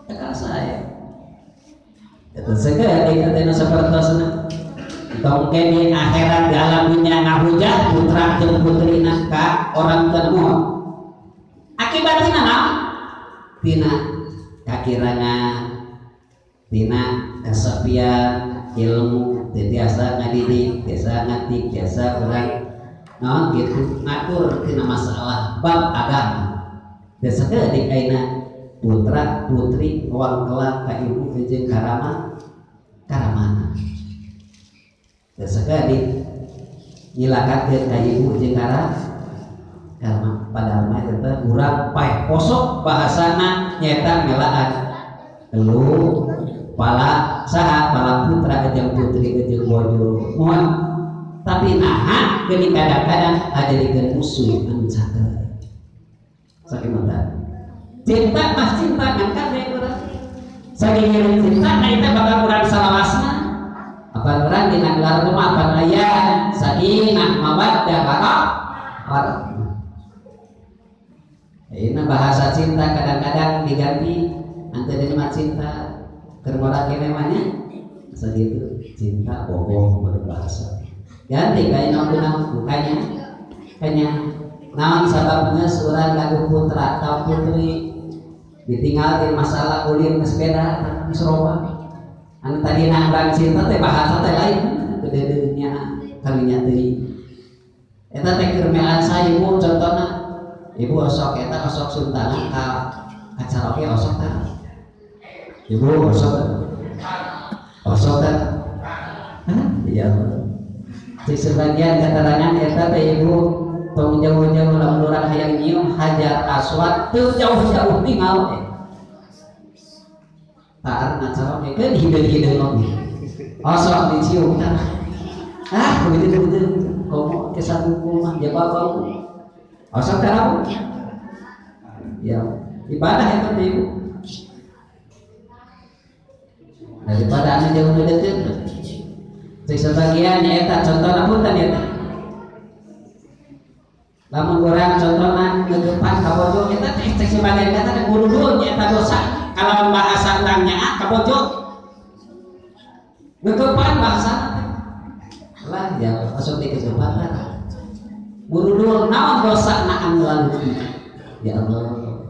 kakak saya itu segala itu seperti tong kene akhirat di alam dunia ngahujat putra jeung putrina ka orang teu akibatna naon tina kakirangan tina kasepian ilmu tiasa ngadidik tiasa ngatik tiasa urang naon gitu ngatur tina masalah bab agama tiasa geudik ayeuna putra putri wang kelak ka ibu jeung karamana tiasa geudik nyilakakeun ka ibu jeung karena padahal mah eta urang paeh posok bahasana nyaeta melaan elu pala saha pala putra jeung putri jeung bojo mohon tapi naha geuning kadang-kadang ajadikeun musuh anu cager sakimantan cinta mah cinta ngangkat bae urang saking ngiring cinta na eta bakal urang salawasna apa urang dina gelar mah apa aya sakinah mawaddah warahmah. Ini bahasa cinta kadang-kadang diganti nanti dengan cinta kermoda kenemanya segitu cinta bohong berbahasa ganti kayak naon kayaknya naon sababnya surah lagu putra atau putri ditinggal di masalah ulin sepeda seroba anu tadi nambang cinta teh bahasa teh lain gedenya kalinya teh eta teh kermelan saya ibu contohna ibu osok eta osok suntangan ka acara oke osok ta ibu osok ta iya si sebagian keterangan eta teh ibu tong jauh-jauh lamun urang hayang nyium hajar aswad teu jauh-jauh tinggal taar acara oke keun hideung-hideung oge osok dicium ta begitu komo ke satu rumah jawab bau osok tarau ya ibadah itu teh ibu daripada anu jauh deukeut cek sebagian nyaeta contohna punten eta lamun urang contohna ngeupan ka bojo eta cek sebagian kata guru-guru nyaeta dosa kalau bahasa urangnya ka bojo ngeupan bahasa lah ya masuk di kesempatan buru-buru naon dosa na anu lalu ya Allah